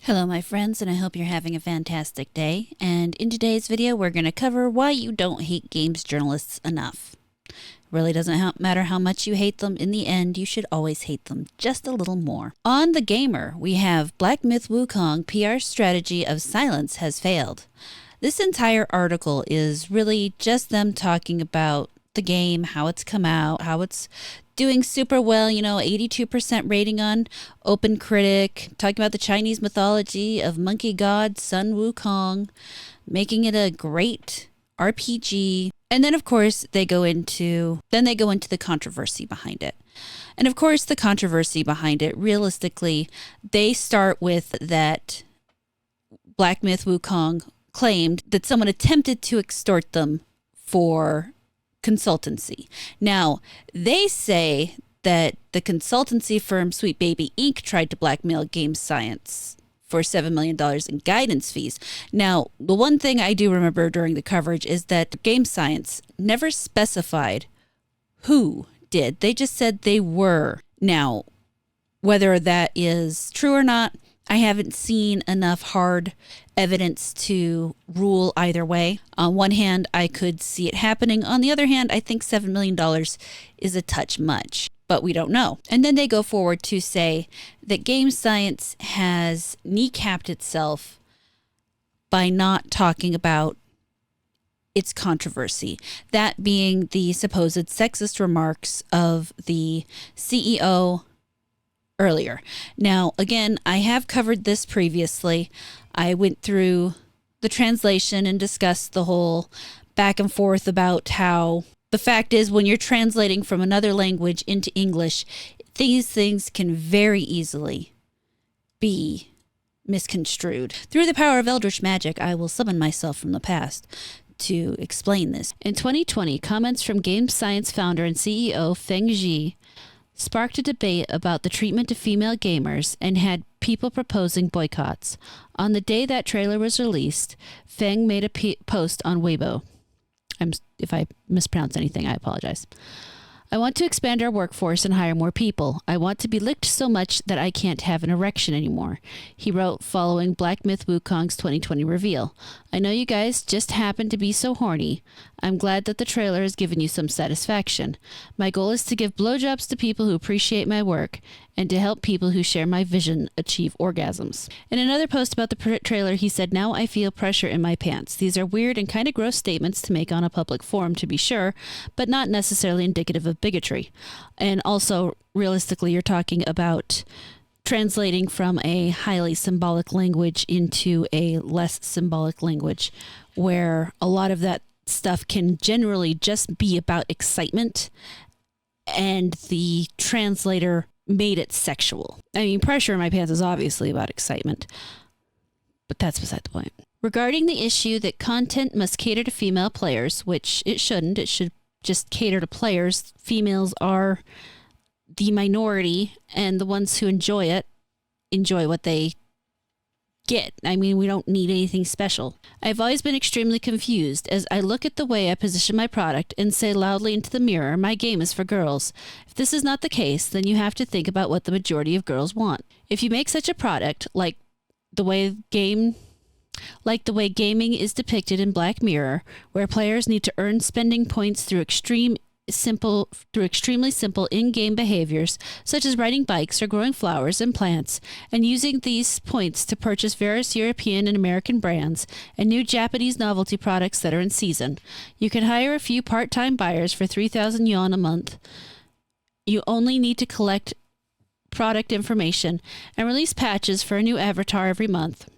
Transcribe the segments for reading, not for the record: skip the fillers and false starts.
Hello my friends, and I hope you're having a fantastic day. And in today's video we're going to cover why you don't hate games journalists enough. Really doesn't matter how much you hate them, in the end you should always hate them just a little more. On The Gamer we have Black Myth Wukong PR strategy of silence has failed. This entire article is really just them talking about the game, how it's come out, how it's doing super well, 82% rating on OpenCritic, talking about the Chinese mythology of monkey god Sun Wukong, making it a great RPG. And then of course they go into the controversy behind it. And of course the controversy behind it, realistically, they start with that Black Myth Wukong claimed that someone attempted to extort them for consultancy. Now, they say that the consultancy firm Sweet Baby Inc. tried to blackmail Game Science for $7 million in guidance fees. Now, the one thing I do remember during the coverage is that Game Science never specified who did. They just said they were. Now, whether that is true or not, I haven't seen enough hard evidence to rule either way. On one hand, I could see it happening. On the other hand, I think $7 million is a touch much, but we don't know. And then they go forward to say that Game Science has kneecapped itself by not talking about its controversy, that being the supposed sexist remarks of the CEO earlier. Now, again, I have covered this previously. I went through the translation and discussed the whole back and forth about how the fact is when you're translating from another language into English, these things can very easily be misconstrued. Through the power of Eldritch Magic, I will summon myself from the past to explain this. In 2020, comments from Game Science founder and CEO Feng Ji sparked a debate about the treatment of female gamers and had people proposing boycotts. On the day that trailer was released, Feng made a post on Weibo. If I mispronounce anything, I apologize. I want to expand our workforce and hire more people. I want to be licked so much that I can't have an erection anymore, he wrote following Black Myth Wukong's 2020 reveal. I know you guys just happen to be so horny. I'm glad that the trailer has given you some satisfaction. My goal is to give blowjobs to people who appreciate my work and to help people who share my vision achieve orgasms. In another post about the trailer, he said, now I feel pressure in my pants. These are weird and kind of gross statements to make on a public forum, to be sure, but not necessarily indicative of bigotry. And also, realistically, you're talking about translating from a highly symbolic language into a less symbolic language, where a lot of that stuff can generally just be about excitement, and the translator made it sexual. I mean, pressure in my pants is obviously about excitement, but that's beside the point. Regarding the issue that content must cater to female players, which it shouldn't, it should just cater to players. Females are the minority, and the ones who enjoy it enjoy what they get. I mean, we don't need anything special. I've always been extremely confused as I look at the way I position my product and say loudly into the mirror, my game is for girls. If this is not the case, then you have to think about what the majority of girls want. If you make such a product like the way gaming is depicted in Black Mirror, where players need to earn spending points through extremely simple in-game behaviors, such as riding bikes or growing flowers and plants, and using these points to purchase various European and American brands and new Japanese novelty products that are in season. You can hire a few part-time buyers for 3,000 yuan a month. You only need to collect product information and release patches for a new avatar every month.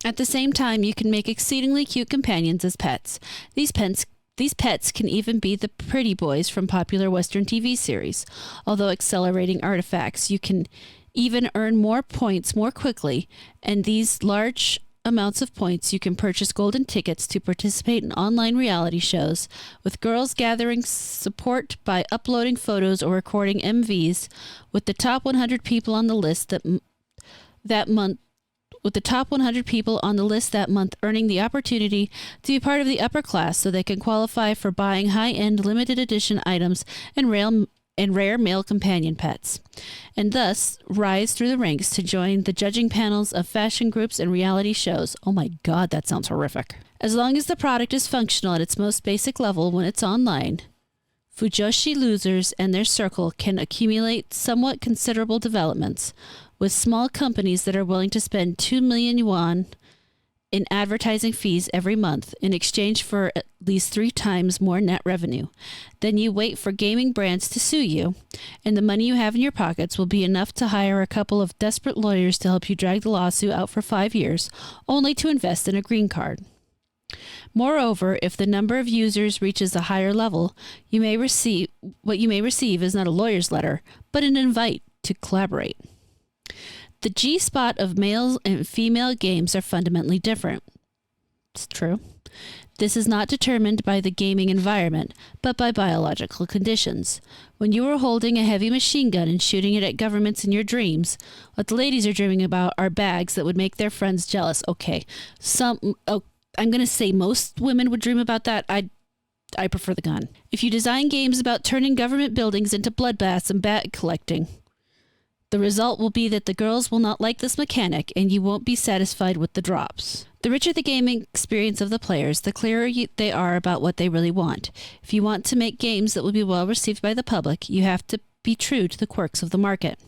At the same time, you can make exceedingly cute companions as pets. These pets can even be the pretty boys from popular Western TV series. Although accelerating artifacts, you can even earn more points more quickly, and these large amounts of points you can purchase golden tickets to participate in online reality shows, with girls gathering support by uploading photos or recording MVs, with the top 100 people on the list that month earning the opportunity to be part of the upper class so they can qualify for buying high-end limited edition items and and rare male companion pets, and thus rise through the ranks to join the judging panels of fashion groups and reality shows. Oh my God, that sounds horrific. As long as the product is functional at its most basic level when it's online, Fujoshi losers and their circle can accumulate somewhat considerable developments, with small companies that are willing to spend 2 million yuan in advertising fees every month in exchange for at least 3 times more net revenue. Then you wait for gaming brands to sue you, and the money you have in your pockets will be enough to hire a couple of desperate lawyers to help you drag the lawsuit out for 5 years, only to invest in a green card. Moreover, if the number of users reaches a higher level, you may receive is not a lawyer's letter, but an invite to collaborate. The G-spot of male and female games are fundamentally different. It's true. This is not determined by the gaming environment, but by biological conditions. When you are holding a heavy machine gun and shooting it at governments in your dreams, what the ladies are dreaming about are bags that would make their friends jealous. Okay, I'm going to say most women would dream about that. I prefer the gun. If you design games about turning government buildings into bloodbaths and bag collecting, the result will be that the girls will not like this mechanic and you won't be satisfied with the drops. The richer the gaming experience of the players, the clearer they are about what they really want. If you want to make games that will be well received by the public, you have to be true to the quirks of the market.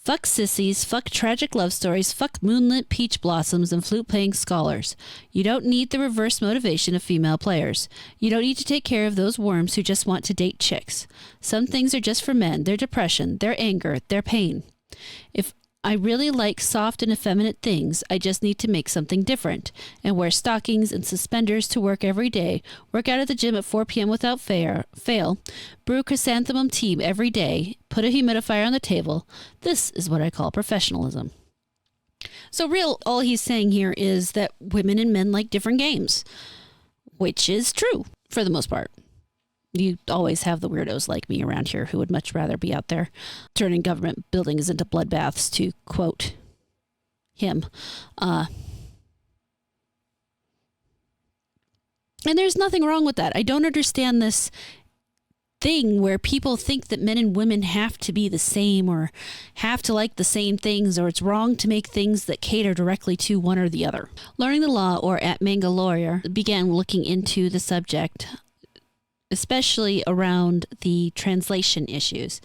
Fuck sissies, fuck tragic love stories, fuck moonlit peach blossoms and flute-playing scholars. You don't need the reverse motivation of female players. You don't need to take care of those worms who just want to date chicks. Some things are just for men, their depression, their anger, their pain. If I really like soft and effeminate things, I just need to make something different and wear stockings and suspenders to work every day, work out at the gym at 4 p.m. without fail, brew chrysanthemum tea every day, put a humidifier on the table. This is what I call professionalism. So all he's saying here is that women and men like different games, which is true for the most part. You always have the weirdos like me around here who would much rather be out there turning government buildings into bloodbaths, to quote him. And there's nothing wrong with that. I don't understand this thing where people think that men and women have to be the same or have to like the same things, or it's wrong to make things that cater directly to one or the other. Learning the Law, or at Manga Lawyer, began looking into the subject, especially around the translation issues.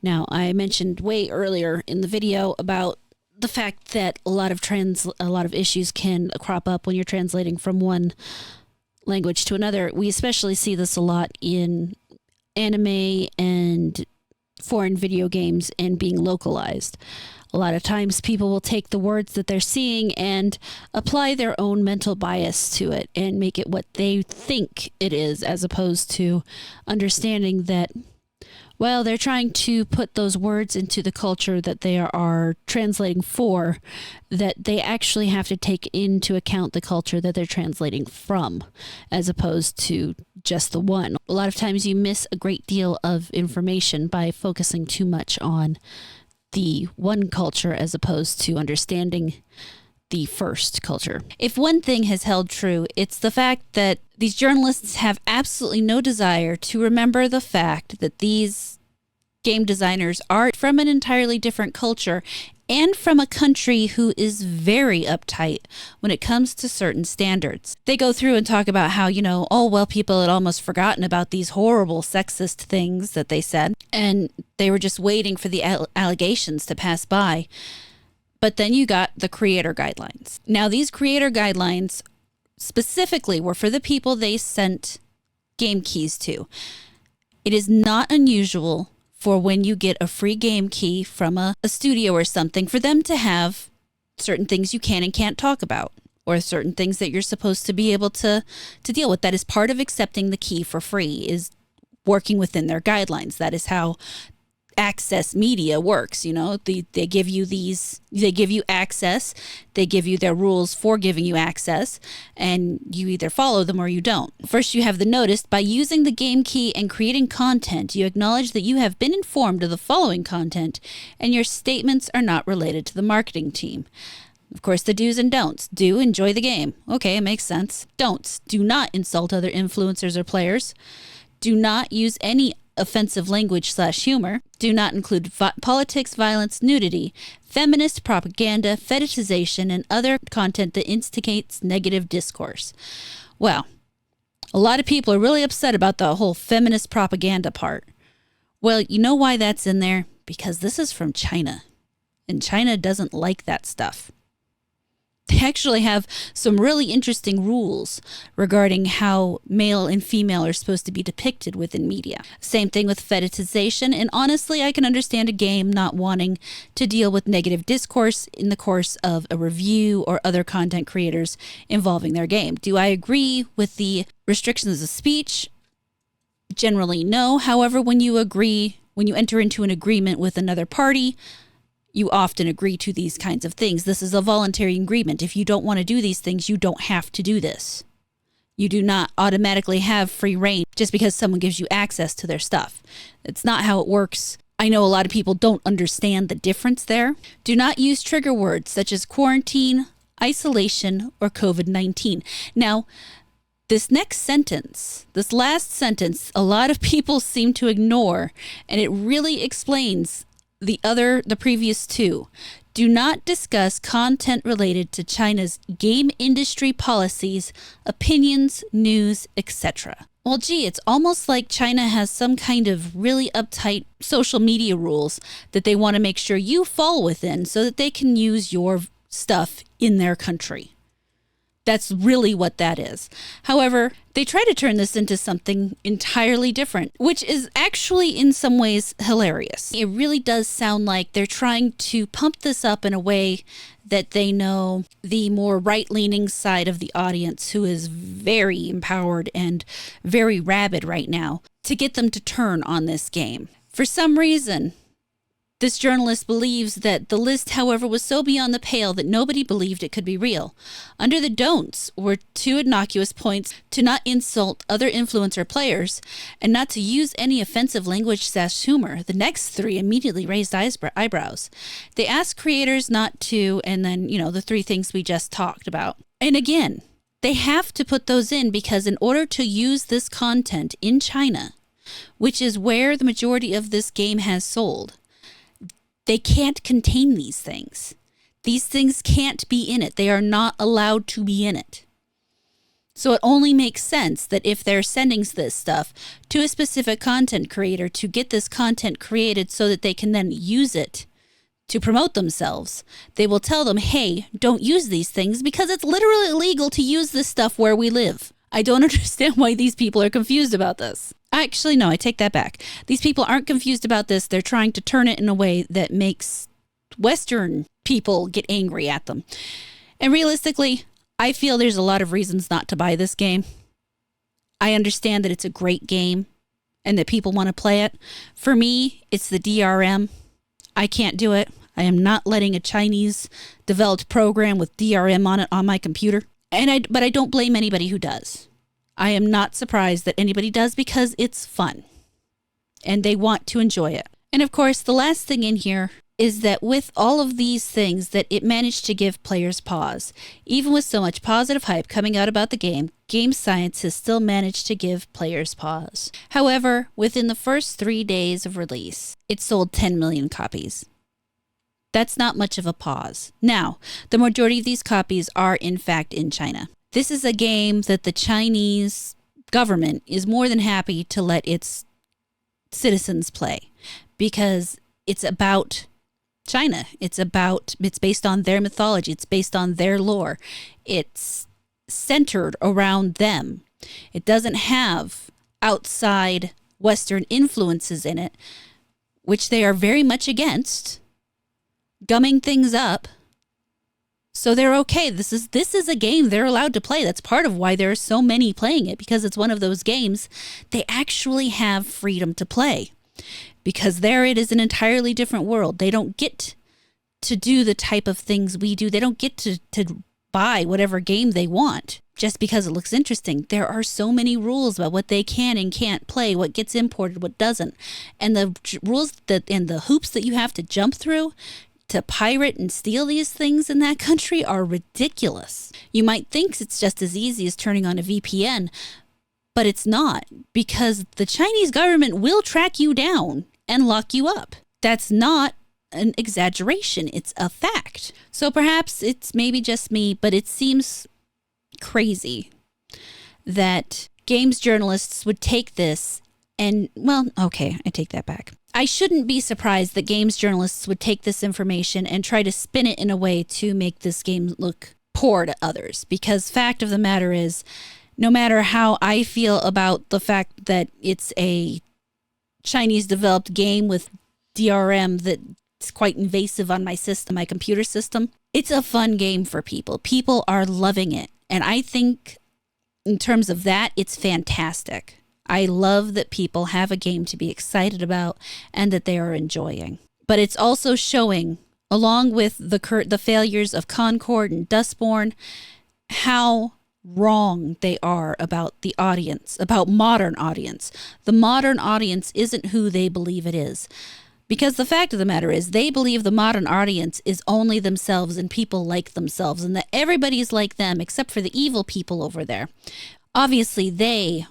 Now, I mentioned way earlier in the video about the fact that a lot of issues can crop up when you're translating from one language to another. We especially see this a lot in anime and foreign video games and being localized. A lot of times people will take the words that they're seeing and apply their own mental bias to it and make it what they think it is, as opposed to understanding that, well, they're trying to put those words into the culture that they are translating for, that they actually have to take into account the culture that they're translating from, as opposed to just the one. A lot of times you miss a great deal of information by focusing too much on the one culture as opposed to understanding the first culture. If one thing has held true, it's the fact that these journalists have absolutely no desire to remember the fact that these game designers are from an entirely different culture and from a country who is very uptight when it comes to certain standards. They go through and talk about how, people had almost forgotten about these horrible sexist things that they said, and they were just waiting for the allegations to pass by. But then you got the creator guidelines. Now, these creator guidelines specifically were for the people they sent game keys to. It is not unusual for when you get a free game key from a studio or something, for them to have certain things you can and can't talk about, or certain things that you're supposed to be able to deal with. That is part of accepting the key for free, is working within their guidelines. That is how access media works. They give you access, they give you their rules for giving you access, and you either follow them or you don't. First, you have the notice: by using the game key and creating content, you acknowledge that you have been informed of the following content and your statements are not related to the marketing team. Of course, the do's and don'ts. Do: enjoy the game. Okay, it makes sense. Don'ts: do not insult other influencers or players. Do not use any offensive language / humor, do not include politics, violence, nudity, feminist propaganda, fetishization, and other content that instigates negative discourse. Well, a lot of people are really upset about the whole feminist propaganda part. Well, you know why that's in there? Because this is from China, and China doesn't like that stuff. They actually have some really interesting rules regarding how male and female are supposed to be depicted within media. Same thing with fetishization, and honestly, I can understand a game not wanting to deal with negative discourse in the course of a review or other content creators involving their game. Do I agree with the restrictions of speech? Generally, no. However, when you enter into an agreement with another party, you often agree to these kinds of things. This is a voluntary agreement. If you don't want to do these things, you don't have to do this. You do not automatically have free reign just because someone gives you access to their stuff. It's not how it works. I know a lot of people don't understand the difference there. Do not use trigger words such as quarantine, isolation, or COVID-19. Now, this next sentence, this last sentence, a lot of people seem to ignore, and it really explains the previous two. Do not discuss content related to China's game industry policies, opinions, news, etc. Well, gee, it's almost like China has some kind of really uptight social media rules that they want to make sure you fall within so that they can use your stuff in their country. That's really what that is. However, they try to turn this into something entirely different, which is actually in some ways hilarious. It really does sound like they're trying to pump this up in a way that they know the more right-leaning side of the audience, who is very empowered and very rabid right now, to get them to turn on this game. For some reason, this journalist believes that the list, however, was so beyond the pale that nobody believed it could be real. Under the don'ts were 2 innocuous points: to not insult other influencer players and not to use any offensive language / humor. The next 3 immediately raised eyebrows. They asked creators not to, and then, the 3 things we just talked about. And again, they have to put those in because in order to use this content in China, which is where the majority of this game has sold, they can't contain these things. These things can't be in it. They are not allowed to be in it. So it only makes sense that if they're sending this stuff to a specific content creator to get this content created so that they can then use it to promote themselves, they will tell them, hey, don't use these things because it's literally illegal to use this stuff where we live. I don't understand why these people are confused about this. Actually, no, I take that back. These people aren't confused about this. They're trying to turn it in a way that makes Western people get angry at them. And realistically, I feel there's a lot of reasons not to buy this game. I understand that it's a great game and that people want to play it. For me, it's the DRM. I can't do it. I am not letting a Chinese developed program with DRM on it on my computer. But I don't blame anybody who does. I am not surprised that anybody does because it's fun and they want to enjoy it. And of course, the last thing in here is that with all of these things, that it managed to give players pause. Even with so much positive hype coming out about the game, Game Science has still managed to give players pause. However, within the first 3 days of release, it sold 10 million copies. That's not much of a pause. Now, the majority of these copies are in fact in China. This is a game that the Chinese government is more than happy to let its citizens play because it's about China. It's based on their mythology. It's based on their lore. It's centered around them. It doesn't have outside Western influences in it, which they are very much against, gumming things up. So they're okay. This is a game they're allowed to play. That's part of why there are so many playing it, because it's one of those games they actually have freedom to play. Because there it is an entirely different world. They don't get to do the type of things we do. They don't get to buy whatever game they want just because it looks interesting. There are so many rules about what they can and can't play, what gets imported, what doesn't. And the rules and the hoops that you have to jump through to pirate and steal these things in that country are ridiculous. You might think it's just as easy as turning on a VPN, But it's not, because the Chinese government will track you down and lock you up. That's not an exaggeration. It's a fact. So perhaps it's maybe just me, but it seems crazy that games journalists would take this and, well, okay, I take that back. I shouldn't be surprised that games journalists would take this information and try to spin it in a way to make this game look poor to others. Because fact of the matter is, no matter how I feel about the fact that it's a Chinese developed game with DRM that's quite invasive on my system, my computer system, it's a fun game for people. People are loving it. And I think in terms of that, it's fantastic. I love that people have a game to be excited about and that they are enjoying. But it's also showing, along with the failures of Concord and Dustborn, how wrong they are about the audience, about modern audience. The modern audience isn't who they believe it is. Because the fact of the matter is, they believe the modern audience is only themselves and people like themselves, and that everybody's like them except for the evil people over there. Obviously, they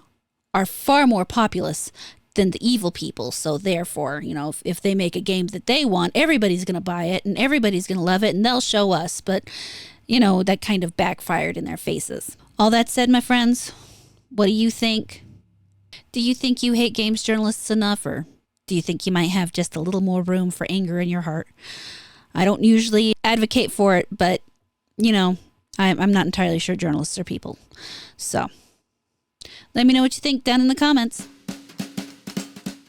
are far more populous than the evil people. So therefore, if they make a game that they want, everybody's going to buy it and everybody's going to love it and they'll show us. But, that kind of backfired in their faces. All that said, my friends, what do you think? Do you think you hate games journalists enough, or do you think you might have just a little more room for anger in your heart? I don't usually advocate for it, but, I'm not entirely sure journalists are people. So let me know what you think down in the comments.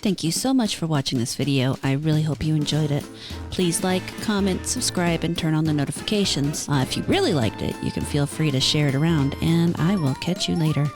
Thank you so much for watching this video. I really hope you enjoyed it. Please like, comment, subscribe, and turn on the notifications. If you really liked it, you can feel free to share it around, and I will catch you later.